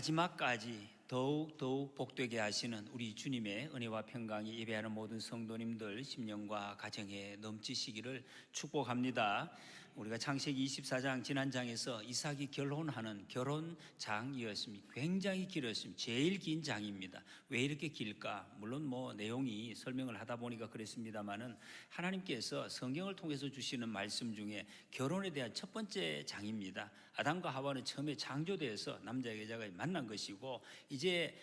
마지막까지 더욱 복되게 하시는 우리 주님의 은혜와 평강이 예배하는 모든 성도님들 심령과 가정에 넘치시기를 축복합니다. 우리가 창세기 24장 지난 장에서 이삭이 결혼하는 결혼장이었습니다. 굉장히 길었습니다. 제일 긴 장입니다. 왜 이렇게 길까? 물론 내용이 설명을 하다 보니까 그랬습니다만은 하나님께서 성경을 통해서 주시는 말씀 중에 결혼에 대한 첫 번째 장입니다. 아담과 하와는 처음에 창조되어서 남자 여자가 만난 것이고, 이제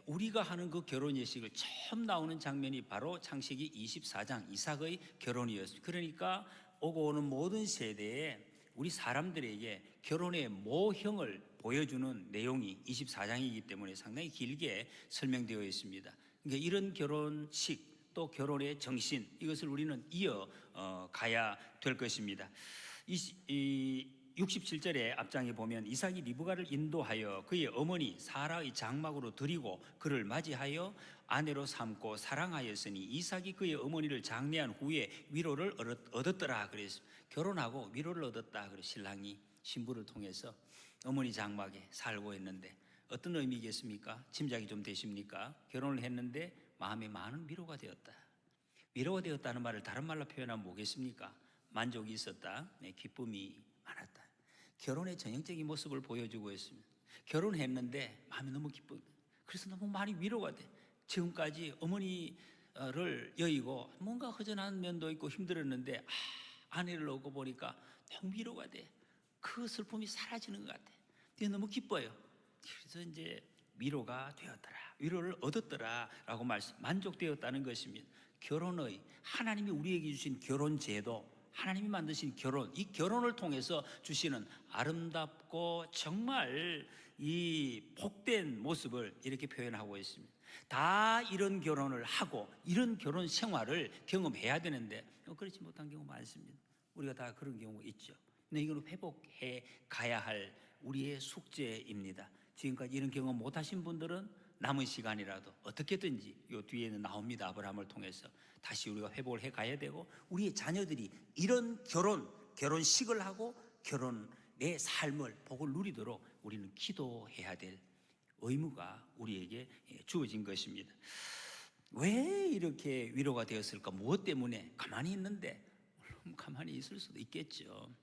우리가 하는 그 결혼 예식을 처음 나오는 장면이 바로 창세기 24장 이삭의 결혼이었습니다. 그러니까 오고 오는 모든 세대에 우리 사람들에게 결혼의 모형을 보여주는 내용이 24장이기 때문에 상당히 길게 설명되어 있습니다. 그러니까 이런 결혼식 또 결혼의 정신, 이것을 우리는 가야 될 것입니다. 67절의 앞장에 보면 이삭이 리브가를 인도하여 그의 어머니 사라의 장막으로 들이고 그를 맞이하여 아내로 삼고 사랑하였으니 이삭이 그의 어머니를 장례한 후에 위로를 얻었더라. 그래서 결혼하고 위로를 얻었다. 그래서 신랑이 신부를 통해서 어머니 장막에 살고 있는데 어떤 의미겠습니까? 짐작이 좀 되십니까? 결혼을 했는데 마음에 많은 위로가 되었다. 위로가 되었다는 말을 다른 말로 표현하면 뭐겠습니까? 만족이 있었다. 기쁨이 많았다. 결혼의 전형적인 모습을 보여주고 있습니다. 결혼했는데 마음이 너무 기쁘다. 그래서 너무 많이 위로가 돼. 지금까지 어머니를 여의고 뭔가 허전한 면도 있고 힘들었는데 아내를 얻고 보니까 너무 위로가 돼. 그 슬픔이 사라지는 것 같아. 너무 기뻐요. 그래서 이제 위로가 되었더라, 위로를 얻었더라 라고 만족되었다는 것입니다. 결혼의 하나님이 우리에게 주신 결혼 제도, 하나님이 만드신 결혼, 이 결혼을 통해서 주시는 아름답고 정말 이 복된 모습을 이렇게 표현하고 있습니다. 다 이런 결혼을 하고 이런 결혼 생활을 경험해야 되는데 그렇지 못한 경우 많습니다. 우리가 다 그런 경우가 있죠. 근데 이건 회복해 가야 할 우리의 숙제입니다. 지금까지 이런 경험 못 하신 분들은 남은 시간이라도 어떻게든지 요 뒤에는 나옵니다. 아브라함을 통해서 다시 우리가 회복을 해 가야 되고, 우리의 자녀들이 이런 결혼식을 하고 내 삶을 복을 누리도록 우리는 기도해야 될 의무가 우리에게 주어진 것입니다. 왜 이렇게 위로가 되었을까? 무엇 때문에? 가만히 있는데, 물론 가만히 있을 수도 있겠죠.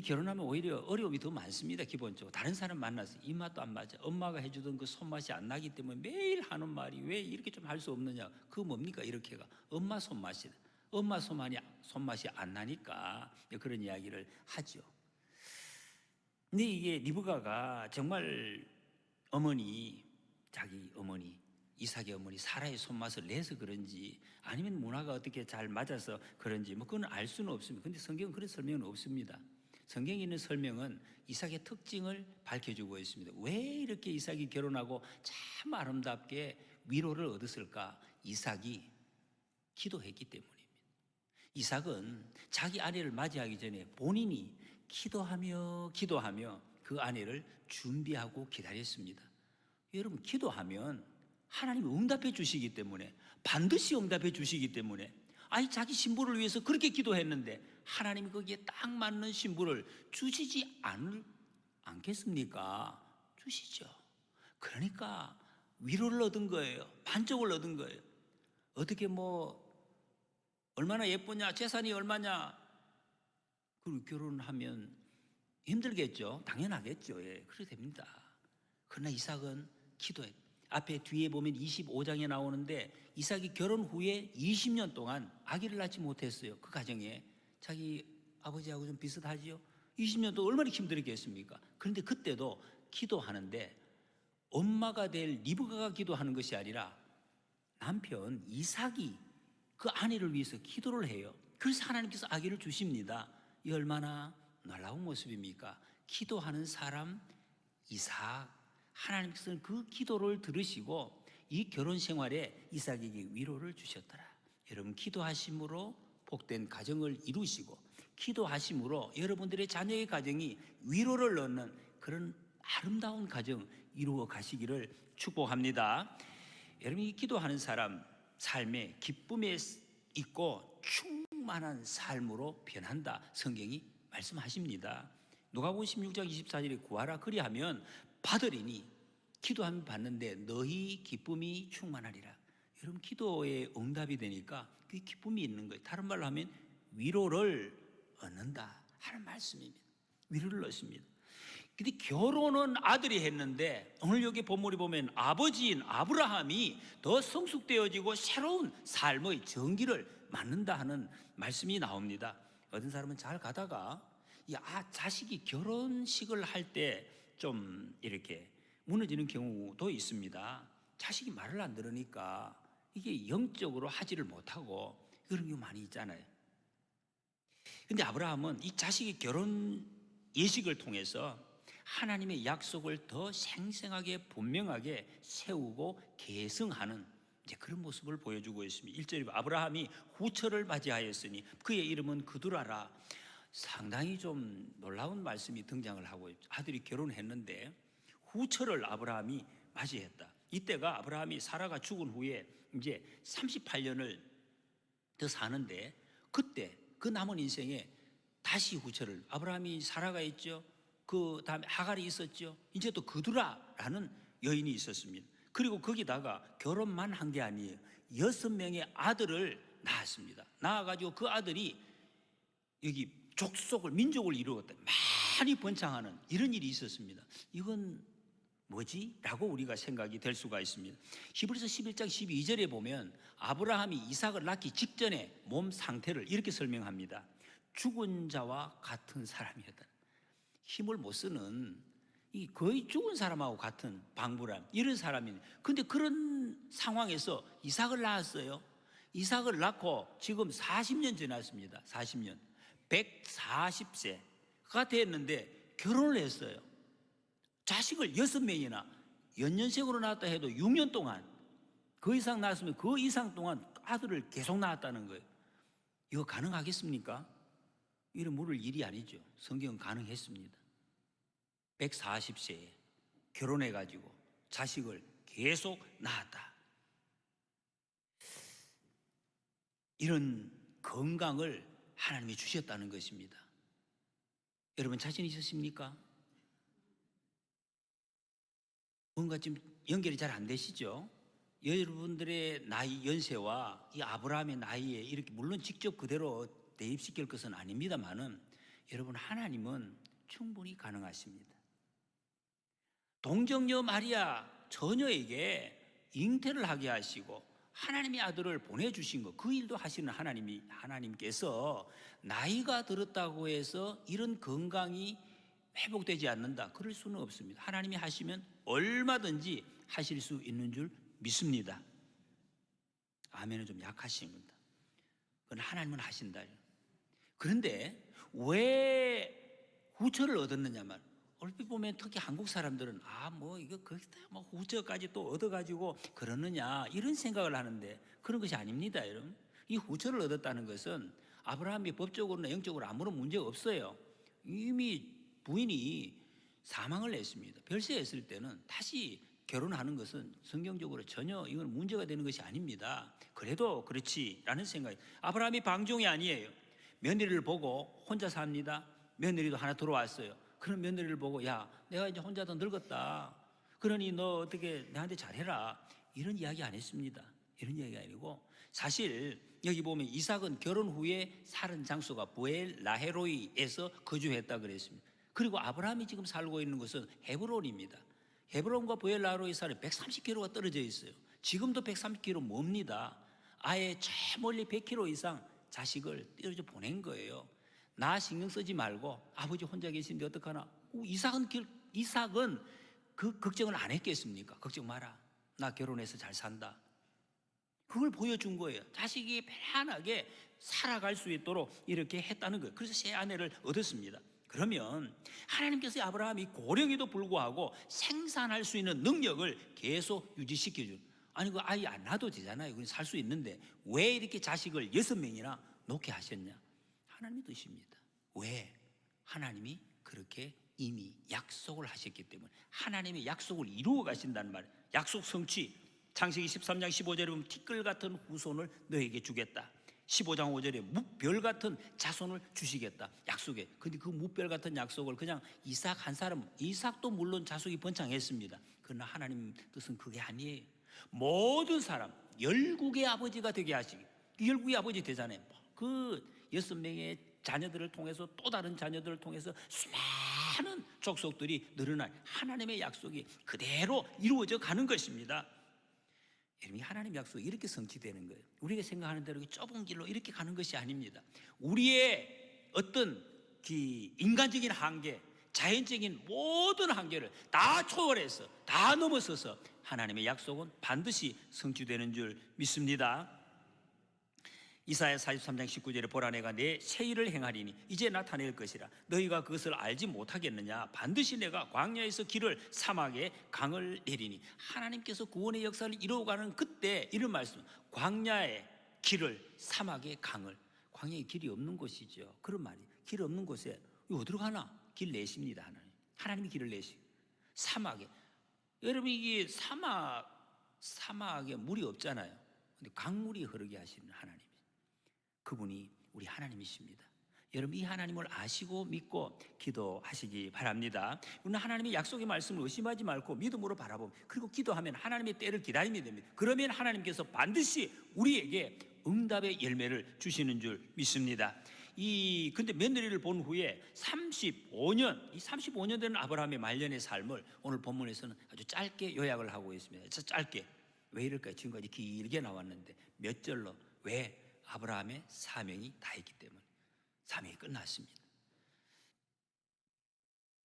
결혼하면 오히려 어려움이 더 많습니다. 기본적으로 다른 사람 만나서 입맛도 안 맞아, 엄마가 해주던 그 손맛이 안 나기 때문에 매일 하는 말이 왜 이렇게 좀 할 수 없느냐, 그거 뭡니까? 이렇게가 엄마 손맛이다. 엄마 손맛이 안 나니까 그런 이야기를 하죠. 근데 이게 리브가가 정말 자기 어머니 이삭의 어머니 사라의 손맛을 내서 그런지, 아니면 문화가 어떻게 잘 맞아서 그런지 그건 알 수는 없습니다. 근데 성경은 그런 설명은 없습니다. 성경에 있는 설명은 이삭의 특징을 밝혀주고 있습니다. 왜 이렇게 이삭이 결혼하고 참 아름답게 위로를 얻었을까? 이삭이 기도했기 때문입니다. 이삭은 자기 아내를 맞이하기 전에 본인이 기도하며 그 아내를 준비하고 기다렸습니다. 여러분, 기도하면 하나님이 응답해 주시기 때문에, 반드시 응답해 주시기 때문에, 자기 신부를 위해서 그렇게 기도했는데 하나님이 거기에 딱 맞는 신부를 주시지 않겠습니까? 주시죠. 그러니까 위로를 얻은 거예요. 만족을 얻은 거예요. 어떻게 얼마나 예쁘냐, 재산이 얼마냐, 그리고 결혼하면 힘들겠죠. 당연하겠죠. 그래도 됩니다. 그러나 이삭은 기도했다. 뒤에 보면 25장에 나오는데 이삭이 결혼 후에 20년 동안 아기를 낳지 못했어요. 그 가정에 자기 아버지하고 좀 비슷하지요. 20년 동안 얼마나 힘들었겠습니까? 그런데 그때도 기도하는데 엄마가 될 리브가가 기도하는 것이 아니라 남편 이삭이 그 아내를 위해서 기도를 해요. 그래서 하나님께서 아기를 주십니다. 이 얼마나 놀라운 모습입니까? 기도하는 사람 이삭, 하나님께서는 그 기도를 들으시고 이 결혼 생활에 이삭에게 위로를 주셨더라. 여러분, 기도하심으로 복된 가정을 이루시고, 기도하심으로 여러분들의 자녀의 가정이 위로를 얻는 그런 아름다운 가정 이루어 가시기를 축복합니다. 여러분, 이 기도하는 사람 삶에 기쁨에 있고 충만한 삶으로 변한다, 성경이 말씀하십니다. 누가복음 16장 24절에 구하라 그리하면 받으리니 기도하면 받는데 너희 기쁨이 충만하리라. 여러분 기도의 응답이 되니까 그 기쁨이 있는 거예요. 다른 말로 하면 위로를 얻는다 하는 말씀입니다. 위로를 얻습니다. 근데 결혼은 아들이 했는데 오늘 여기 본문에 보면 아버지인 아브라함이 더 성숙되어지고 새로운 삶의 전기를 맞는다 하는 말씀이 나옵니다. 어떤 사람은 잘 가다가 자식이 결혼식을 할 때 좀 이렇게 무너지는 경우도 있습니다. 자식이 말을 안 들으니까 이게 영적으로 하지를 못하고 그런 경우 많이 있잖아요. 근데 아브라함은 이 자식이 결혼 예식을 통해서 하나님의 약속을 더 생생하게 분명하게 세우고 계승하는 이제 그런 모습을 보여주고 있습니다. 1절에 아브라함이 후처를 맞이하였으니 그의 이름은 그두라라. 상당히 좀 놀라운 말씀이 등장을 하고 있죠. 아들이 결혼했는데 후처를 아브라함이 맞이했다. 이때가 아브라함이 사라가 죽은 후에 이제 38년을 더 사는데 그때 그 남은 인생에 다시 후처를 아브라함이 사라가 있죠. 그 다음에 하갈이 있었죠. 이제 또 그두라라는 여인이 있었습니다. 그리고 거기다가 결혼만 한 게 아니에요. 6명의 아들을 낳았습니다. 낳아가지고 그 아들이 여기 족속을 민족을 이루었다. 많이 번창하는 이런 일이 있었습니다. 이건 뭐지? 라고 우리가 생각이 될 수가 있습니다. 히브리서 11장 12절에 보면 아브라함이 이삭을 낳기 직전에 몸 상태를 이렇게 설명합니다. 죽은 자와 같은 사람이었다. 힘을 못 쓰는 이 거의 죽은 사람하고 같은 방불함 이런 사람이네. 근데 그런 상황에서 이삭을 낳았어요. 이삭을 낳고 지금 40년 지났습니다. 40년 140세가 됐는데 결혼을 했어요. 자식을 6명이나 연년생으로 낳았다 해도 6년 동안 그 이상 낳았으면 그 이상 동안 아들을 계속 낳았다는 거예요. 이거 가능하겠습니까? 이런 물을 일이 아니죠. 성경은 가능했습니다. 140세에 결혼해가지고 자식을 계속 낳았다. 이런 건강을 하나님이 주셨다는 것입니다. 여러분 자신 있으십니까? 뭔가 지금 연결이 잘 안 되시죠? 여러분들의 나이 연세와 이 아브라함의 나이에 이렇게 물론 직접 그대로 대입시킬 것은 아닙니다만은 여러분 하나님은 충분히 가능하십니다. 동정녀 마리아 처녀에게 잉태를 하게 하시고 하나님의 아들을 보내주신 것, 그 일도 하시는 하나님께서 나이가 들었다고 해서 이런 건강이 회복되지 않는다, 그럴 수는 없습니다. 하나님이 하시면 얼마든지 하실 수 있는 줄 믿습니다. 아멘은 좀 약하십니다. 그건 하나님은 하신다. 그런데 왜 후처를 얻었느냐면 얼핏 보면 특히 한국 사람들은 이거 거기다 후처까지 또 얻어가지고 그러느냐 이런 생각을 하는데 그런 것이 아닙니다. 여러분, 이 후처를 얻었다는 것은 아브라함이 법적으로나 영적으로 아무런 문제가 없어요. 이미 부인이 사망을 했습니다. 별세했을 때는 다시 결혼하는 것은 성경적으로 전혀 이건 문제가 되는 것이 아닙니다. 그래도 그렇지라는 생각이. 아브라함이 방종이 아니에요. 며느리를 보고 혼자 삽니다. 며느리도 하나 들어왔어요. 그런 며느리를 보고 야, 내가 이제 혼자 더 늙었다. 그러니 너 어떻게 나한테 잘해라. 이런 이야기 안 했습니다. 이런 이야기가 아니고 사실 여기 보면 이삭은 결혼 후에 사는 장소가 부엘 라헤로이에서 거주했다 그랬습니다. 그리고 아브라함이 지금 살고 있는 곳은 헤브론입니다. 헤브론과 부엘 라헤로이 사는 130km가 떨어져 있어요. 지금도 130km 멉니다. 아예 저 멀리 100km 이상 자식을 떼어져 보낸 거예요. 나 신경 쓰지 말고 아버지 혼자 계신데 어떡하나. 이삭은 그 걱정을 안 했겠습니까? 걱정 마라. 나 결혼해서 잘 산다. 그걸 보여준 거예요. 자식이 편안하게 살아갈 수 있도록 이렇게 했다는 거예요. 그래서 새 아내를 얻었습니다. 그러면 하나님께서 아브라함이 고령에도 불구하고 생산할 수 있는 능력을 계속 유지시켜준. 아니 그 아이 안 낳아도 되잖아요. 그냥 살 수 있는데 왜 이렇게 자식을 6명이나 놓게 하셨냐? 하나님의 뜻입니다. 왜? 하나님이 그렇게 이미 약속을 하셨기 때문에 하나님의 약속을 이루어 가신다는 말이에요. 약속 성취. 창세기 13장 15절에 보면 티끌 같은 후손을 너에게 주겠다. 15장 5절에 무별 같은 자손을 주시겠다 약속해. 근데 그 무별 같은 약속을 그냥 이삭 한 사람, 이삭도 물론 자손이 번창했습니다. 그러나 하나님 뜻은 그게 아니에요. 모든 사람 열국의 아버지가 되게 하시기. 열국의 아버지 되잖아요. 그 6명의 자녀들을 통해서 또 다른 자녀들을 통해서 수많은 족속들이 늘어날 하나님의 약속이 그대로 이루어져 가는 것입니다. 여러분, 하나님의 약속이 이렇게 성취되는 거예요. 우리가 생각하는 대로 좁은 길로 이렇게 가는 것이 아닙니다. 우리의 어떤 인간적인 한계, 자연적인 모든 한계를 다 초월해서 다 넘어서서 하나님의 약속은 반드시 성취되는 줄 믿습니다. 이사야 43장 19절에 보라 내가 내 새 일을 행하리니 이제 나타낼 것이라 너희가 그것을 알지 못하겠느냐. 반드시 내가 광야에서 길을 사막에 강을 내리니. 하나님께서 구원의 역사를 이루어가는 그때 이런 말씀, 광야의 길을 사막에 강을. 광야에 길이 없는 곳이죠. 그런 말이 길 없는 곳에 어디로 가나 길 내십니다. 하나님이 길을 내시. 사막에, 여러분 이게 사막에 물이 없잖아요. 근데 강물이 흐르게 하시는 하나님, 그분이 우리 하나님이십니다. 여러분 이 하나님을 아시고 믿고 기도하시기 바랍니다. 우리는 하나님의 약속의 말씀을 의심하지 말고 믿음으로 바라보면, 그리고 기도하면 하나님의 때를 기다리면 됩니다. 그러면 하나님께서 반드시 우리에게 응답의 열매를 주시는 줄 믿습니다. 근데 며느리를 본 후에 35년 되는 아브라함의 말년의 삶을 오늘 본문에서는 아주 짧게 요약을 하고 있습니다. 짧게. 왜 이럴까요? 지금까지 길게 나왔는데 몇 절로. 왜? 아브라함의 사명이 다했기 때문에. 사명이 끝났습니다.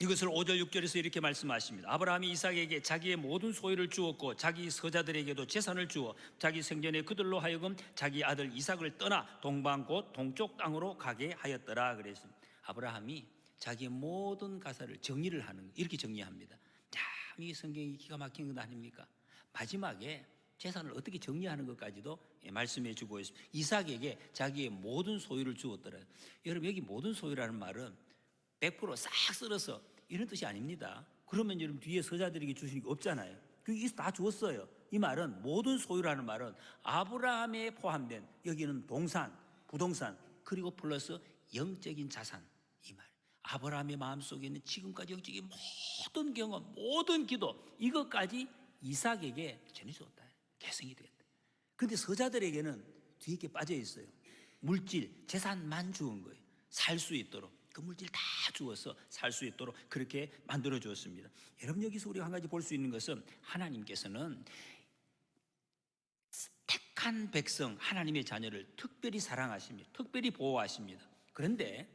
이것을 5절 6절에서 이렇게 말씀하십니다. 아브라함이 이삭에게 자기의 모든 소유를 주었고 자기 서자들에게도 재산을 주어 자기 생전에 그들로 하여금 자기 아들 이삭을 떠나 동방 곧 동쪽 땅으로 가게 하였더라 그랬습니다. 아브라함이 자기의 모든 가사를 정리를 하는 거, 이렇게 정리합니다. 참 이 성경이 기가 막힌 것 아닙니까? 마지막에 재산을 어떻게 정리하는 것까지도 말씀해 주고 있습니다. 이삭에게 자기의 모든 소유를 주었더라. 여러분 여기 모든 소유라는 말은 100%싹 쓸어서 이런 뜻이 아닙니다. 그러면 여러분 뒤에 서자들에게 주시는 게 없잖아요. 그게 다 주었어요. 이 말은 모든 소유라는 말은 아브라함에 포함된 여기는 동산, 부동산, 그리고 플러스 영적인 자산, 이 말. 아브라함의 마음속에 있는 지금까지 영적인 모든 경험, 모든 기도, 이것까지 이삭에게 전해 주었다. 개성이 되겠다. 그런데 서자들에게는 뒤에 게 빠져 있어요. 물질, 재산만 주은 거예요. 살 수 있도록. 그 물질 다 주어서 살 수 있도록 그렇게 만들어 주었습니다. 여러분 여기서 우리가 한 가지 볼 수 있는 것은 하나님께서는 택한 백성, 하나님의 자녀를 특별히 사랑하십니다. 특별히 보호하십니다. 그런데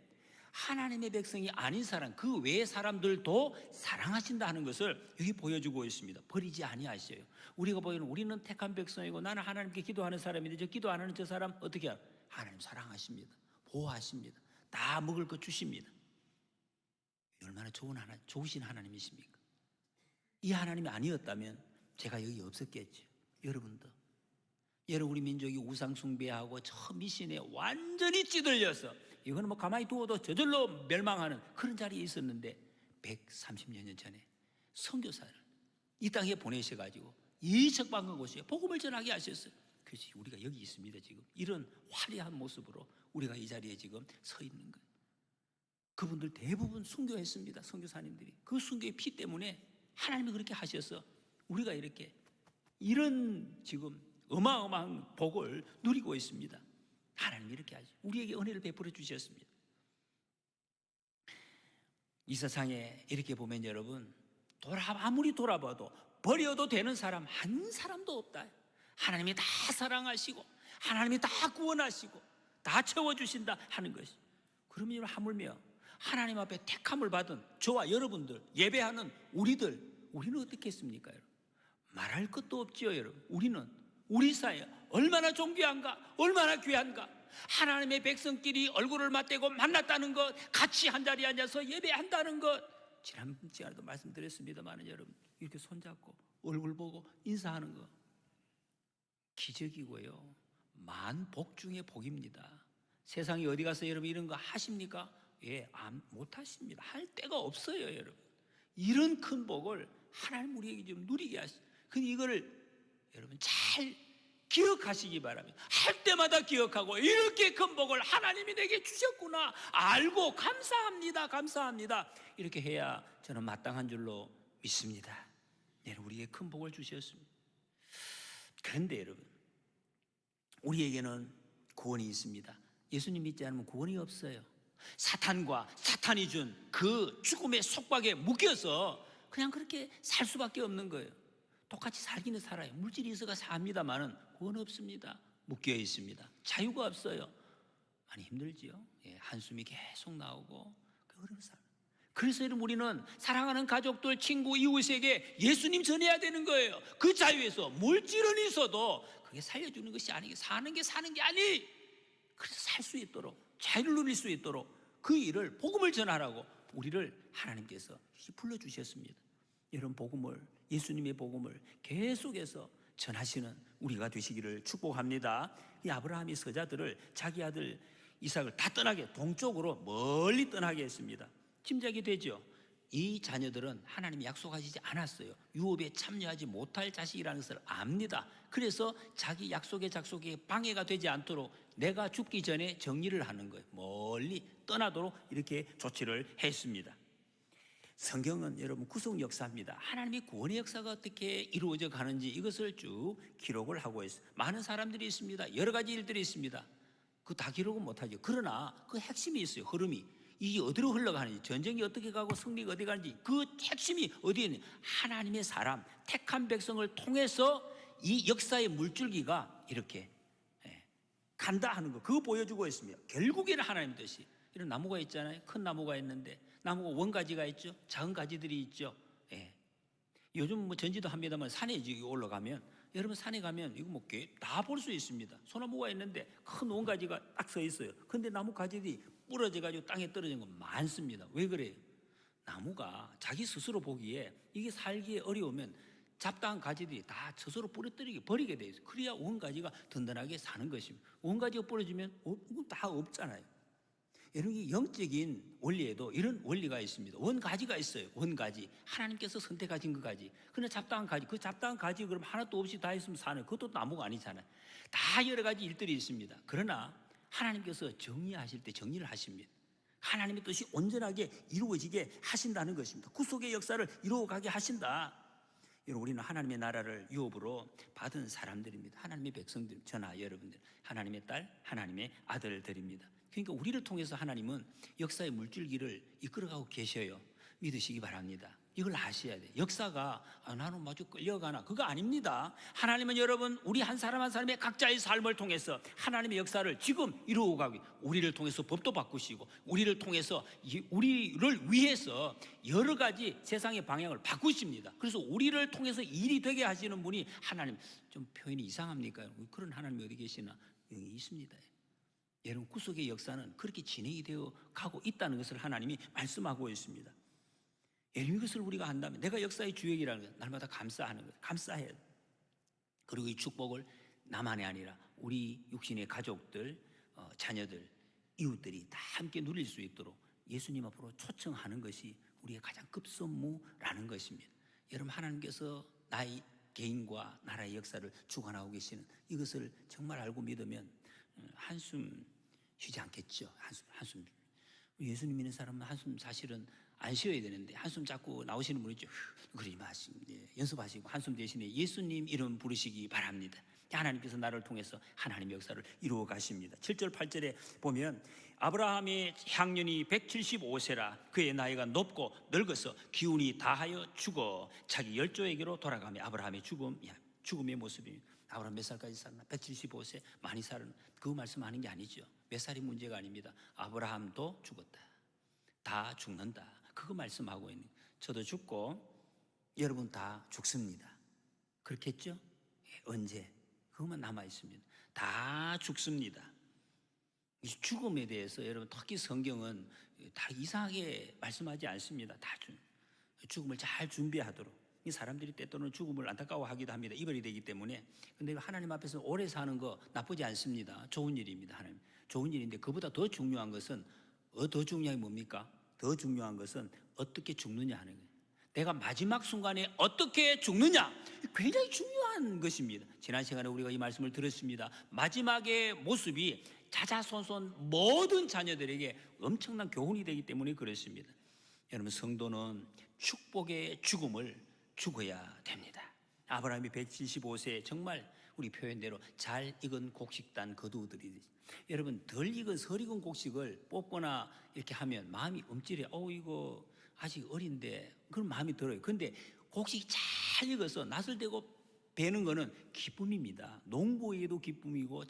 하나님의 백성이 아닌 사람, 그 외의 사람들도 사랑하신다 하는 것을 여기 보여주고 있습니다. 버리지 아니하셔요. 우리가 보기에는 우리는 택한 백성이고 나는 하나님께 기도하는 사람인데 저 기도 안 하는 저 사람 어떻게 해요? 하나님 사랑하십니다. 보호하십니다. 다 먹을 것 주십니다. 얼마나 좋으신 하나님이십니까? 이 하나님이 아니었다면 제가 여기 없었겠죠. 여러분도. 여러분 우리 민족이 우상 숭배하고 저 미신에 완전히 찌들려서 이거는 뭐 가만히 두어도 저절로 멸망하는 그런 자리에 있었는데 130여 년 전에 선교사를 이 땅에 보내셔가지고 이적방한 곳에 복음을 전하게 하셨어요. 그래서 우리가 여기 있습니다. 지금 이런 화려한 모습으로 우리가 이 자리에 지금 서 있는 거예요. 그분들 대부분 순교했습니다. 선교사님들이 그 순교의 피 때문에 하나님이 그렇게 하셔서 우리가 이렇게 이런 지금 어마어마한 복을 누리고 있습니다. 하나님이 이렇게 하죠. 우리에게 은혜를 베풀어 주셨습니다. 이 세상에 이렇게 보면 여러분 아무리 돌아봐도 버려도 되는 사람 한 사람도 없다. 하나님이 다 사랑하시고 하나님이 다 구원하시고 다 채워주신다 하는 것이. 그러면 하물며 하나님 앞에 택함을 받은 저와 여러분들, 예배하는 우리는 어떻게 했습니까? 여러분? 말할 것도 없지요. 여러분 우리 사회 얼마나 존귀한가, 얼마나 귀한가. 하나님의 백성끼리 얼굴을 맞대고 만났다는 것, 같이 한자리에 앉아서 예배한다는 것. 지난 시간에도 말씀드렸습니다만 여러분 이렇게 손잡고 얼굴 보고 인사하는 것 기적이고요, 만복 중의 복입니다. 세상에 어디 가서 여러분 이런 거 하십니까? 예, 못하십니다. 할 데가 없어요. 여러분 이런 큰 복을 하나님 우리에게 좀 누리게 하시. 근데 이거를 여러분 잘 기억하시기 바랍니다. 할 때마다 기억하고 이렇게 큰 복을 하나님이 내게 주셨구나 알고 감사합니다. 감사합니다. 이렇게 해야 저는 마땅한 줄로 믿습니다. 여러분, 우리에게 큰 복을 주셨습니다. 그런데 여러분, 우리에게는 구원이 있습니다. 예수님 믿지 않으면 구원이 없어요. 사탄과 사탄이 준 그 죽음의 속박에 묶여서 그냥 그렇게 살 수밖에 없는 거예요. 똑같이 살기는 살아요. 물질이 있어가 삽니다만은 구원 없습니다. 묶여 있습니다. 자유가 없어요. 많이 힘들지요. 한숨이 계속 나오고 어려운 삶. 그래서 여러분, 우리는 사랑하는 가족들, 친구, 이웃에게 예수님 전해야 되는 거예요. 그 자유에서 물질은 있어도 그게 살려주는 것이 아니고 사는 게 아니. 그래서 살 수 있도록, 자유를 누릴 수 있도록 그 일을, 복음을 전하라고 우리를 하나님께서 불러주셨습니다. 이런 복음을, 예수님의 복음을 계속해서 전하시는 우리가 되시기를 축복합니다. 이 아브라함이 서자들을, 자기 아들 이삭을 다 떠나게, 동쪽으로 멀리 떠나게 했습니다. 짐작이 되죠. 이 자녀들은 하나님이 약속하시지 않았어요. 유업에 참여하지 못할 자식이라는 것을 압니다. 그래서 자기 약속에 방해가 되지 않도록 내가 죽기 전에 정리를 하는 거예요. 멀리 떠나도록 이렇게 조치를 했습니다. 성경은 여러분 구속 역사입니다. 하나님이 구원의 역사가 어떻게 이루어져 가는지 이것을 쭉 기록을 하고 있어요. 많은 사람들이 있습니다. 여러 가지 일들이 있습니다. 그거 다 기록은 못하죠. 그러나 그 핵심이 있어요. 흐름이. 이게 어디로 흘러가는지, 전쟁이 어떻게 가고 승리가 어디 가는지 그 핵심이 어디에 있는지, 하나님의 사람, 택한 백성을 통해서 이 역사의 물줄기가 이렇게 간다 하는 거, 그거 보여주고 있습니다. 결국에는 하나님 뜻이, 이런 나무가 있잖아요. 큰 나무가 있는데 나무가 원가지가 있죠. 작은 가지들이 있죠. 요즘 뭐 전지도 합니다만 산에 올라가면, 여러분 산에 가면 이거 뭐 다 볼 수 있습니다. 소나무가 있는데 큰 원가지가 딱 서 있어요. 근데 나무 가지들이 부러져 가지고 땅에 떨어진 거 많습니다. 왜 그래요? 나무가 자기 스스로 보기에 이게 살기에 어려우면 잡다한 가지들이 다 스스로 버리게 돼 있어요. 그래야 원가지가 든든하게 사는 것입니다. 원가지가 부러지면 다 없잖아요. 여러분, 영적인 원리에도 이런 원리가 있습니다. 원가지가 있어요. 원가지, 하나님께서 선택하신 그 가지. 그러나 잡다한 가지, 그 잡다한 가지 그럼 하나도 없이 다 있으면 사는, 그것도 나무가 아니잖아요. 다 여러 가지 일들이 있습니다. 그러나 하나님께서 정리하실 때 정리를 하십니다. 하나님의 뜻이 온전하게 이루어지게 하신다는 것입니다. 구속의 역사를 이루어가게 하신다. 여러분, 우리는 하나님의 나라를 유업으로 받은 사람들입니다. 하나님의 백성들, 저나 여러분들, 하나님의 딸, 하나님의 아들들입니다. 그러니까 우리를 통해서 하나님은 역사의 물줄기를 이끌어가고 계셔요. 믿으시기 바랍니다. 이걸 아셔야 돼요. 역사가 나는 마주 끌려가나, 그거 아닙니다. 하나님은 여러분, 우리 한 사람 한 사람의 각자의 삶을 통해서 하나님의 역사를 지금 이루어가고, 우리를 통해서 법도 바꾸시고, 우리를 통해서 우리를 위해서 여러 가지 세상의 방향을 바꾸십니다. 그래서 우리를 통해서 일이 되게 하시는 분이 하나님, 좀 표현이 이상합니까? 그런 하나님이 어디 계시나? 여기 있습니다. 여러분, 구속의 역사는 그렇게 진행이 되어 가고 있다는 것을 하나님이 말씀하고 있습니다. 여러분, 이것을 우리가 한다면, 내가 역사의 주역이라는 것, 날마다 감사하는 거예요. 감사해야 돼요. 그리고 이 축복을 나만이 아니라 우리 육신의 가족들, 자녀들, 이웃들이 다 함께 누릴 수 있도록 예수님 앞으로 초청하는 것이 우리의 가장 급선무라는 것입니다. 여러분, 하나님께서 나의 개인과 나라의 역사를 주관하고 계시는 이것을 정말 알고 믿으면 한숨 쉬지 않겠죠. 한숨. 예수님 믿는 사람은 한숨 사실은 안 쉬어야 되는데, 한숨 자꾸 나오시는 분 있죠. 그러지 마시고, 연습하시고 한숨 대신에 예수님 이름 부르시기 바랍니다. 하나님께서 나를 통해서 하나님의 역사를 이루어 가십니다. 7절 8절에 보면, 아브라함의 향년이 175세라 그의 나이가 높고 늙어서 기운이 다하여 죽어 자기 열조에게로 돌아가며, 아브라함의 죽음의 모습입니다. 아브라함 몇 살까지 살았나? 175세, 많이 살았나? 그거 말씀하는 게 아니죠. 몇 살이 문제가 아닙니다. 아브라함도 죽었다, 다 죽는다, 그거 말씀하고 있는 거예요. 저도 죽고 여러분 다 죽습니다. 그렇겠죠? 언제? 그것만 남아있습니다. 다 죽습니다. 이 죽음에 대해서 여러분, 특히 성경은 다 이상하게 말씀하지 않습니다. 다 죽음을 잘 준비하도록. 이 사람들이 때때로는 죽음을 안타까워하기도 합니다. 이별이 되기 때문에. 근데 하나님 앞에서 오래 사는 거 나쁘지 않습니다. 좋은 일입니다. 하나님, 좋은 일인데, 그보다 더 중요한 것은, 더 중요한 게 뭡니까? 더 중요한 것은 어떻게 죽느냐 하는 거예요. 내가 마지막 순간에 어떻게 죽느냐, 굉장히 중요한 것입니다. 지난 시간에 우리가 이 말씀을 들었습니다. 마지막의 모습이 자자손손 모든 자녀들에게 엄청난 교훈이 되기 때문에 그렇습니다. 여러분, 성도는 축복의 죽음을 죽어야 됩니다. 아브라함이 175세에 정말 우리 표현대로 잘 익은 곡식단 거두들이, 여러분, 덜 익은 설 익은 곡식을 뽑거나 이렇게 하면 마음이 움찔해. 이거 아직 어린데, 그런 마음이 들어요. 근데 곡식이 잘 익어서 낫을 대고 베는 거는 기쁨입니다. 농부에게도 기쁨이고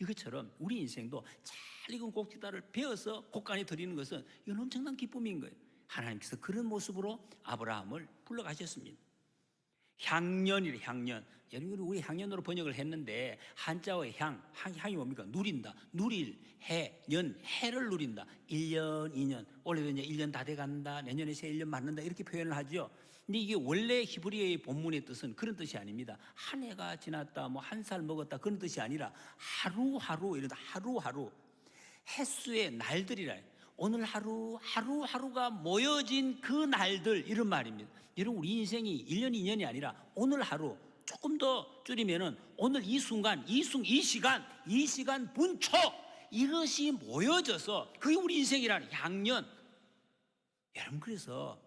이것처럼 우리 인생도 잘 익은 곡식단을 베어서 곡간에 드리는 것은 이건 엄청난 기쁨인 거예요. 하나님께서 그런 모습으로 아브라함을 불러가셨습니다. 향년이래, 향년. 여러분, 우리 향년으로 번역을 했는데 한자어의 향이 뭡니까? 누린다. 누릴, 해, 년, 해를 누린다. 1년, 2년. 올해도 이제 1년 다 돼간다. 내년에 새 1년 맞는다. 이렇게 표현을 하죠. 근데 이게 원래 히브리어의 본문의 뜻은 그런 뜻이 아닙니다. 한 해가 지났다, 뭐 한 살 먹었다, 그런 뜻이 아니라 하루하루, 이러다 하루하루. 햇수의 날들이라. 오늘 하루하루가 모여진 그 날들, 이런 말입니다. 여러분, 우리 인생이 1년, 2년이 아니라 오늘 하루, 조금 더 줄이면은 오늘 이 순간, 이 시간 분초, 이것이 모여져서 그게 우리 인생이라는 향년. 여러분, 그래서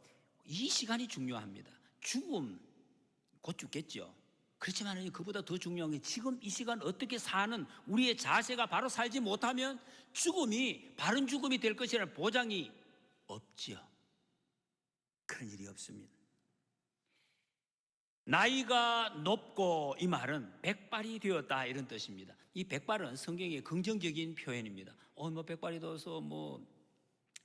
이 시간이 중요합니다. 죽음, 곧 죽겠죠. 그렇지만 그보다 더 중요한 게 지금 이 시간 어떻게 사는 우리의 자세가 바로 살지 못하면 죽음이 바른 죽음이 될 것이라는 보장이 없죠. 그런 일이 없습니다. 나이가 높고, 이 말은 백발이 되었다, 이런 뜻입니다. 이 백발은 성경의 긍정적인 표현입니다. 백발이 되어서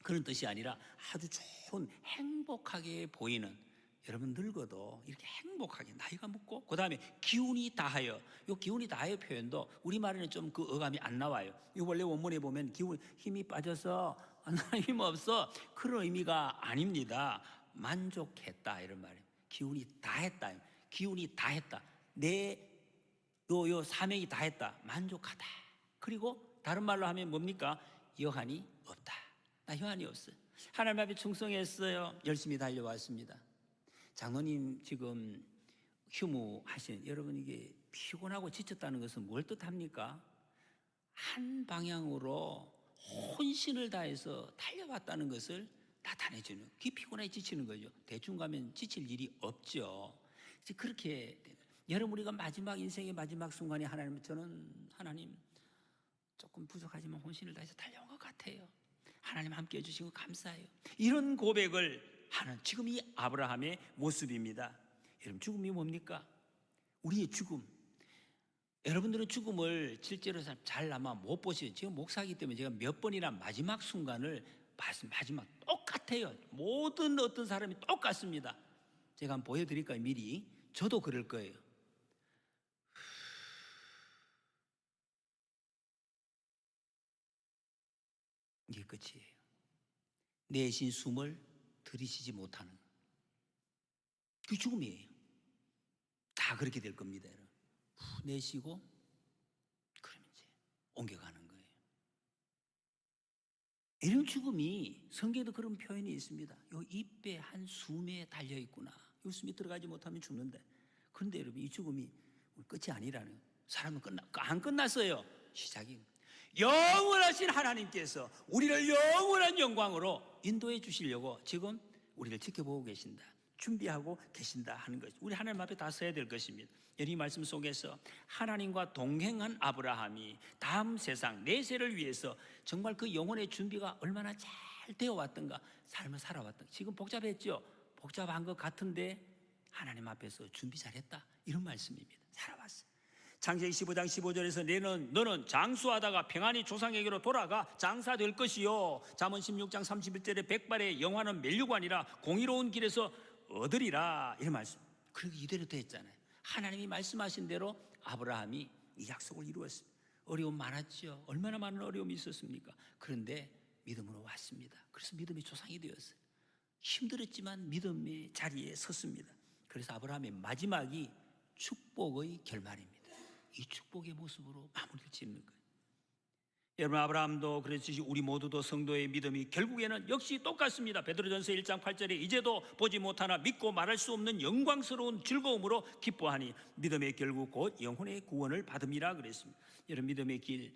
그런 뜻이 아니라 아주 좋은, 행복하게 보이는, 여러분 늙어도 이렇게 행복하게 나이가 먹고, 그 다음에 기운이 다하여, 이 기운이 다하여 표현도 우리말에는 좀 그 어감이 안 나와요. 이 원래 원문에 보면 힘이 빠져서 나 힘 없어, 그런 의미가 아닙니다. 만족했다, 이런 말이에요. 기운이 다했다, 기운이 다했다, 내 요 사명이 다했다, 만족하다. 그리고 다른 말로 하면 뭡니까? 여한이 없다. 나 여한이 없어요. 하나님 앞에 충성했어요. 열심히 달려왔습니다. 장로님 지금 휴무하신, 여러분, 이게 피곤하고 지쳤다는 것은 뭘 뜻합니까? 한 방향으로 혼신을 다해서 달려왔다는 것을 나타내주는, 그게 피곤해 지치는 거죠. 대충 가면 지칠 일이 없죠. 이제 그렇게 여러분, 우리가 마지막 인생의 마지막 순간에 하나님 조금 부족하지만 혼신을 다해서 달려온 것 같아요. 하나님 함께 해주신 거 감사해요. 이런 고백을 하는 지금 이 아브라함의 모습입니다. 여러분, 죽음이 뭡니까? 우리의 죽음. 여러분들은 죽음을 실제로 잘 아마 못 보시죠. 지금 목사이기 때문에 제가 몇 번이나 마지막 순간을 마지막 똑같아요. 모든 어떤 사람이 똑같습니다. 제가 한번 보여드릴까요? 미리. 저도 그럴 거예요. 이게 끝이에요. 내쉰 숨을 들이쉬지 못하는, 그 죽음이에요. 다 그렇게 될 겁니다. 여러분. 내쉬고 그러면 이제 옮겨가는 거예요. 이런 죽음이 성경에도 그런 표현이 있습니다. 요 입에 한 숨에 달려 있구나. 요 숨이 들어가지 못하면 죽는데, 그런데 여러분, 이 죽음이 끝이 아니라는, 사람은 안 끝났어요. 시작이. 영원하신 하나님께서 우리를 영원한 영광으로 인도해 주시려고 지금 우리를 지켜보고 계신다, 준비하고 계신다 하는 것이, 우리 하나님 앞에 다 서야 될 것입니다. 이 말씀 속에서 하나님과 동행한 아브라함이 다음 세상 내세를 위해서 정말 그 영혼의 준비가 얼마나 잘 되어 왔던가, 삶을 살아왔던가. 지금 복잡했죠? 복잡한 것 같은데 하나님 앞에서 준비 잘했다, 이런 말씀입니다. 살아왔어요. 창세기 15장 15절에서 너는 장수하다가 평안히 조상에게로 돌아가 장사될 것이요, 잠언 16장 31절에 백발의 영화는 멸류관이라 공의로운 길에서 얻으리라, 이런 말씀. 그리고 이대로 됐잖아요. 하나님이 말씀하신 대로 아브라함이 이 약속을 이루었습니다. 어려움 많았죠. 얼마나 많은 어려움이 있었습니까? 그런데 믿음으로 왔습니다. 그래서 믿음의 조상이 되었어요. 힘들었지만 믿음의 자리에 섰습니다. 그래서 아브라함의 마지막이 축복의 결말입니다. 이 축복의 모습으로 마무리를 짓는 거예요. 여러분, 아브라함도 그랬듯이 우리 모두도 성도의 믿음이 결국에는 역시 똑같습니다. 베드로전서 1장 8절에 이제도 보지 못하나 믿고 말할 수 없는 영광스러운 즐거움으로 기뻐하니 믿음의 결국 곧 영혼의 구원을 받음이라 그랬습니다. 여러분, 믿음의 길,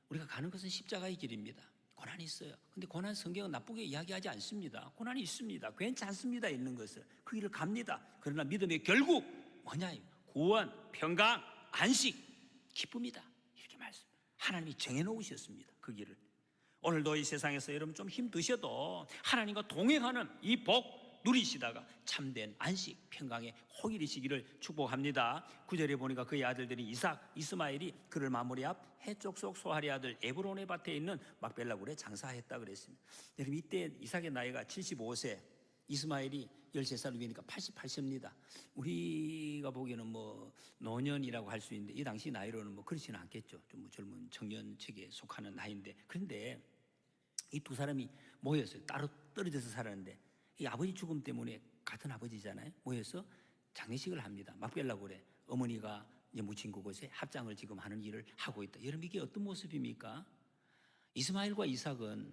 우리가 가는 것은 십자가의 길입니다. 고난이 있어요. 근데 고난 성경은 나쁘게 이야기하지 않습니다. 고난이 있습니다. 괜찮습니다. 있는 것을 그 길을 갑니다. 그러나 믿음의 결국 뭐냐? 구원, 평강, 안식, 기쁨이다. 이렇게 말씀. 하나님이 정해놓으셨습니다. 그 길을. 오늘도 이 세상에서 여러분 좀 힘드셔도 하나님과 동행하는 이 복 누리시다가 참된 안식, 평강에 호일이시기를 축복합니다. 9절에 보니까 그의 아들들이 이삭, 이스마엘이 그를 마무리 앞 해쪽 속 소할의 아들 에브론의 밭에 있는 막벨라굴에 장사했다 그랬습니다. 여러분, 이때 이삭의 나이가 75세, 이스마엘이 13살 위니까 88세입니다. 우리가 보기에는 뭐 노년이라고 할 수 있는데 이 당시 나이로는 뭐 그렇지는 않겠죠. 좀 젊은 청년층에 속하는 나이인데, 그런데 이 두 사람이 모였어요. 따로 떨어져서 살았는데 이 아버지 죽음 때문에 같은 아버지잖아요. 모여서 장례식을 합니다. 막벨라굴에 어머니가 이제 묻힌 그곳에 합장을 지금 하는 일을 하고 있다. 여러분, 이게 어떤 모습입니까? 이스마엘과 이삭은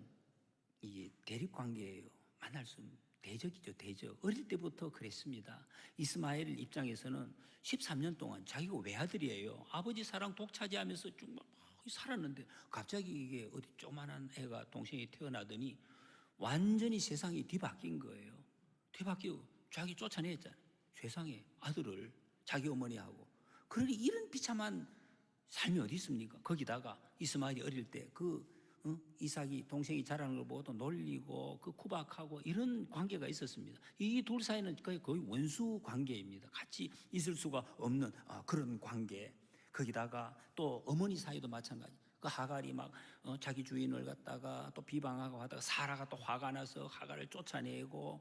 이게 대립 관계예요. 만날 수 없는 대적이죠, 대적. 어릴 때부터 그랬습니다. 이스마엘 입장에서는 13년 동안 자기가 외아들이에요. 아버지 사랑 독차지하면서 쭉 살았는데 갑자기 이게 어디 조그만한 애가 동생이 태어나더니 완전히 세상이 뒤바뀐 거예요. 뒤바뀌고 자기 쫓아냈잖아요. 세상에 아들을 자기 어머니하고. 그러니 이런 비참한 삶이 어디 있습니까? 거기다가 이스마엘이 어릴 때 이삭이 동생이 자라는 걸 보고 또 놀리고 그 구박하고 이런 관계가 있었습니다. 이 둘 사이는 거의 원수 관계입니다. 같이 있을 수가 없는 그런 관계. 거기다가 또 어머니 사이도 마찬가지. 그 하갈이 막 자기 주인을 갖다가 또 비방하고 하다가 사라가 또 화가 나서 하갈을 쫓아내고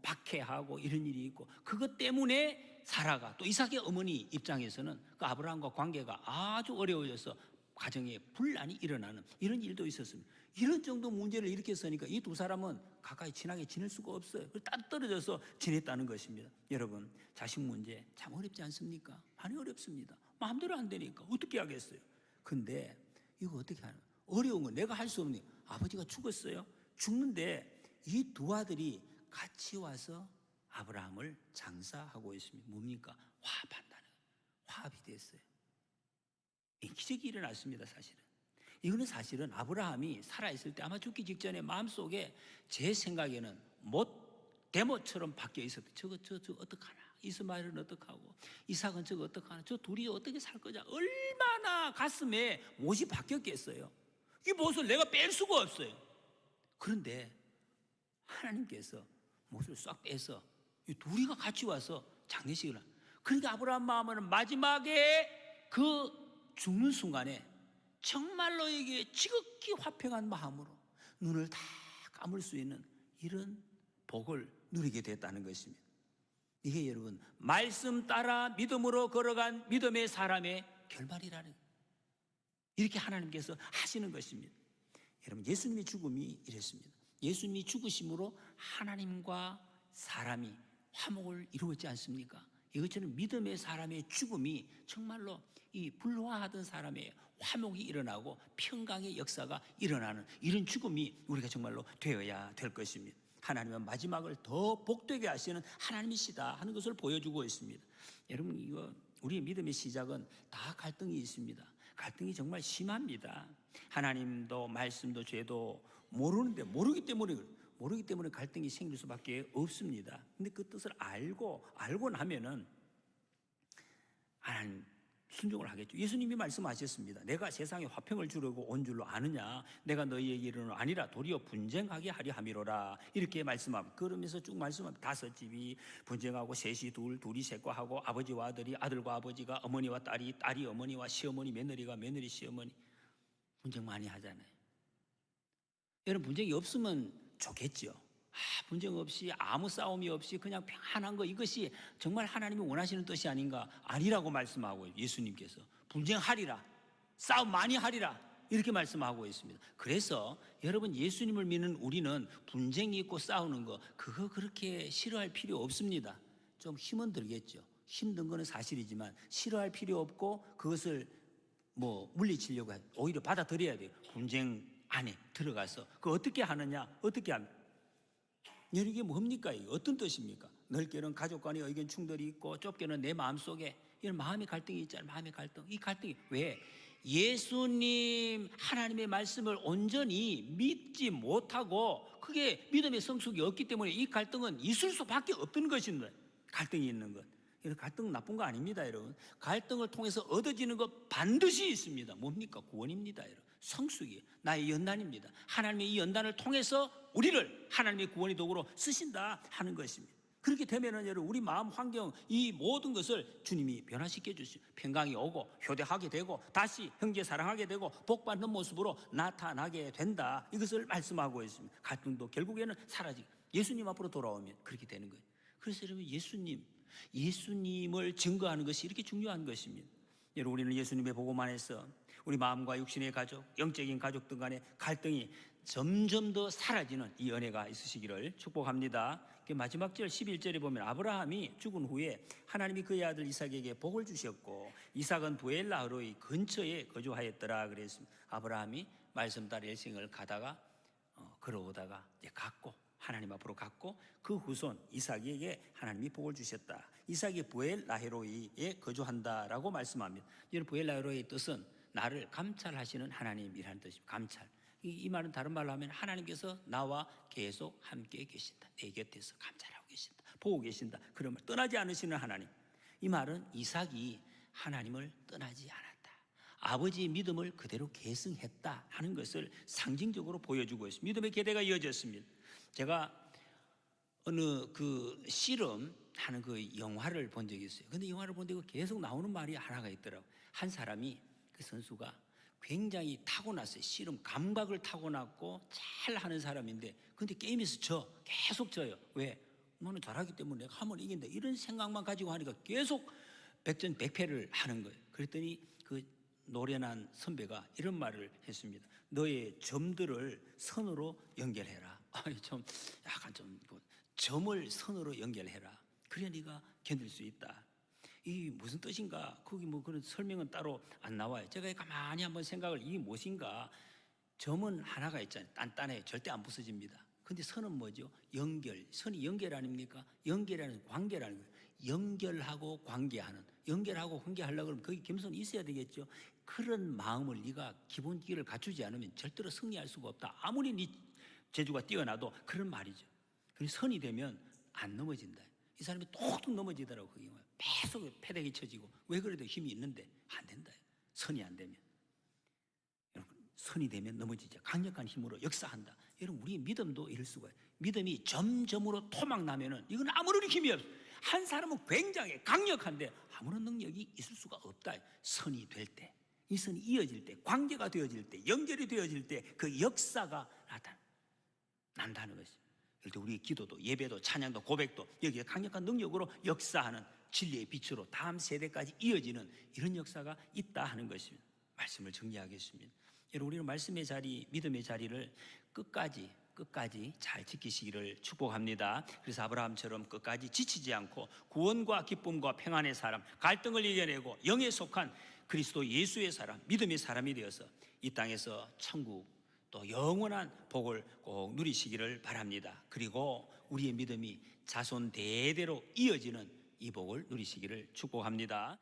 박해하고 이런 일이 있고, 그것 때문에 사라가 또 이삭의 어머니 입장에서는 그 아브라함과 관계가 아주 어려워져서 가정에 분란이 일어나는 이런 일도 있었습니다. 이런 정도 문제를 일으켰으니까 이 두 사람은 가까이 친하게 지낼 수가 없어요. 따로 떨어져서 지냈다는 것입니다. 여러분, 자식 문제 참 어렵지 않습니까? 많이 어렵습니다. 마음대로 안 되니까 어떻게 하겠어요? 근데 이거 어떻게 하나? 어려운 건 내가 할 수 없는, 아버지가 죽었어요. 죽는데 이 두 아들이 같이 와서 아브라함을 장사하고 있습니다. 뭡니까? 화합한다는 거예요. 화합이 됐어요. 기적이 일어났습니다. 사실은 이거는 사실은 아브라함이 살아있을 때 아마 죽기 직전에 마음속에 제 생각에는 못 데모처럼 바뀌어 있었대. 저거 어떡하나, 이스마엘은 어떡하고 이삭은 저거 어떡하나, 저 둘이 어떻게 살 거냐, 얼마나 가슴에 못이 바뀌었겠어요. 이 못을 내가 뺄 수가 없어요. 그런데 하나님께서 못을 싹 빼서 이 둘이가 같이 와서 장례식을 합니다. 그러니까 아브라함 마음은 마지막에 그 죽는 순간에 정말로 이게 지극히 화평한 마음으로 눈을 다 감을 수 있는 이런 복을 누리게 됐다는 것입니다. 이게 여러분, 말씀 따라 믿음으로 걸어간 믿음의 사람의 결말이라는, 이렇게 하나님께서 하시는 것입니다. 여러분, 예수님의 죽음이 이랬습니다. 예수님이 죽으심으로 하나님과 사람이 화목을 이루었지 않습니까? 이것처럼 믿음의 사람의 죽음이 정말로 이 불화하던 사람의 화목이 일어나고 평강의 역사가 일어나는 이런 죽음이 우리가 정말로 되어야 될 것입니다. 하나님은 마지막을 더 복되게 하시는 하나님이시다 하는 것을 보여주고 있습니다. 여러분, 이거 우리의 믿음의 시작은 다 갈등이 있습니다. 갈등이 정말 심합니다. 하나님도 말씀도 죄도 모르는데 모르기 때문에 갈등이 생길 수밖에 없습니다. 근데 그 뜻을 알고 나면은 하나님 순종을 하겠죠. 예수님이 말씀하셨습니다. 내가 세상에 화평을 주려고 온 줄로 아느냐? 내가 너희에게 이르노니 아니라 도리어 분쟁하게 하려 함이로라. 이렇게 말씀합니다. 그러면서 쭉 말씀합니다. 5집이 분쟁하고 셋이 둘이 셋과 하고 아버지와 아들이, 아들과 아버지가, 어머니와 딸이, 딸이 어머니와 시어머니, 며느리가 며느리 시어머니. 분쟁 많이 하잖아요. 여러분, 분쟁이 없으면 좋겠죠. 분쟁 없이 아무 싸움이 없이 그냥 평안한 거, 이것이 정말 하나님이 원하시는 뜻이 아니라고 말씀하고 예수님께서 분쟁하리라, 싸움 많이 하리라 이렇게 말씀하고 있습니다. 그래서 여러분, 예수님을 믿는 우리는 분쟁이 있고 싸우는 거 그거 그렇게 싫어할 필요 없습니다. 좀 힘은 들겠죠. 힘든 거는 사실이지만 싫어할 필요 없고 그것을 물리치려고 해. 오히려 받아들여야 돼요. 분쟁 안에 들어가서 그 어떻게 하느냐, 어떻게 합니까? 이게 뭡니까? 이게 어떤 뜻입니까? 넓게는 가족 간의 의견 충돌이 있고 좁게는 내 마음속에 이런 마음의 갈등이 있잖아요. 마음의 갈등. 이 갈등이 왜? 예수님 하나님의 말씀을 온전히 믿지 못하고 그게 믿음의 성숙이 없기 때문에 이 갈등은 있을 수밖에 없던 것입니다. 갈등이 있는 것. 이런 갈등 나쁜 거 아닙니다, 여러분. 갈등을 통해서 얻어지는 것 반드시 있습니다. 뭡니까? 구원입니다, 여러분. 성숙이에요. 나의 연단입니다. 하나님의 이 연단을 통해서 우리를 하나님의 구원의 도구로 쓰신다 하는 것입니다. 그렇게 되면은 여러분 우리 마음 환경 이 모든 것을 주님이 변화시켜 주시고 평강이 오고 효대하게 되고 다시 형제 사랑하게 되고 복받는 모습으로 나타나게 된다. 이것을 말씀하고 있습니다. 갈등도 결국에는 사라지고 예수님 앞으로 돌아오면 그렇게 되는 거예요. 그래서 여러분 예수님을 증거하는 것이 이렇게 중요한 것입니다. 여러분 우리는 예수님의 복음 안에서 우리 마음과 육신의 가족, 영적인 가족들 간의 갈등이 점점 더 사라지는 이 은혜가 있으시기를 축복합니다. 마지막 절 11절에 보면 아브라함이 죽은 후에 하나님이 그의 아들 이삭에게 복을 주셨고 이삭은 부엘라흐로의 근처에 거주하였더라 그랬습니다. 아브라함이 말씀 따라 일생을 가다가 걸어오다가 이제 갔고 하나님 앞으로 갔고 그 후손 이삭에게 하나님이 복을 주셨다. 이삭이 부엘라헤로이에 거주한다라고 말씀합니다. 여러분 부엘라헤로이의 뜻은 나를 감찰하시는 하나님이라는 뜻입니다. 감찰. 이 말은 다른 말로 하면 하나님께서 나와 계속 함께 계신다. 내 곁에서 감찰하고 계신다. 보고 계신다. 그런 말. 떠나지 않으시는 하나님. 이 말은 이삭이 하나님을 떠나지 않았다. 아버지의 믿음을 그대로 계승했다 하는 것을 상징적으로 보여주고 있습니다. 믿음의 계대가 이어졌습니다. 제가 어느 그 씨름 하는 그 영화를 본 적이 있어요. 근데 영화를 본데 계속 나오는 말이 하나가 있더라고요. 한 사람이 그 선수가 굉장히 타고났어요. 씨름 감각을 타고났고 잘 하는 사람인데 근데 게임에서 계속 져요. 왜? 너는 잘하기 때문에 내가 하면 이긴다 이런 생각만 가지고 하니까 계속 백전백패를 하는 거예요. 그랬더니 그 노련한 선배가 이런 말을 했습니다. 너의 점들을 선으로 연결해라. 좀 약간 좀 점을 선으로 연결해라. 그래야 네가 견딜 수 있다. 이 무슨 뜻인가? 거기 뭐 그런 설명은 따로 안 나와요. 제가 가만히 한번 생각을 이게 무엇인가? 점은 하나가 있잖아요. 단단해요. 절대 안 부서집니다. 근데 선은 뭐죠? 연결. 선이 연결 아닙니까? 연결하는 관계라는 거예요. 연결하고 관계하는. 연결하고 관계하려고 그러면 거기 겸손이 있어야 되겠죠. 그런 마음을 네가 기본기를 갖추지 않으면 절대로 승리할 수가 없다. 아무리 네 재주가 뛰어나도 그런 말이죠. 그래서 선이 되면 안 넘어진다. 이 사람이 톡톡 넘어지더라고. 그게 계속 패대기 쳐지고 왜 그래도 힘이 있는데 안 된다. 선이 안 되면. 선이 되면 넘어지죠. 강력한 힘으로 역사한다. 여러분 우리의 믿음도 이럴 수가 있어요. 믿음이 점점으로 토막 나면은 이건 아무런 힘이 없어요. 한 사람은 굉장히 강력한데 아무런 능력이 있을 수가 없다. 선이 될 때, 이 선이 이어질 때, 관계가 되어질 때, 연결이 되어질 때 그 역사가 난다는 것입니다. 그래서 우리의 기도도 예배도 찬양도 고백도 여기에 강력한 능력으로 역사하는 진리의 빛으로 다음 세대까지 이어지는 이런 역사가 있다 하는 것입니다. 말씀을 정리하겠습니다. 여러분 우리는 말씀의 자리, 믿음의 자리를 끝까지 잘 지키시기를 축복합니다. 그래서 아브라함처럼 끝까지 지치지 않고 구원과 기쁨과 평안의 사람, 갈등을 이겨내고 영에 속한 그리스도 예수의 사람, 믿음의 사람이 되어서 이 땅에서 천국 또 영원한 복을 꼭 누리시기를 바랍니다. 그리고 우리의 믿음이 자손 대대로 이어지는 이 복을 누리시기를 축복합니다.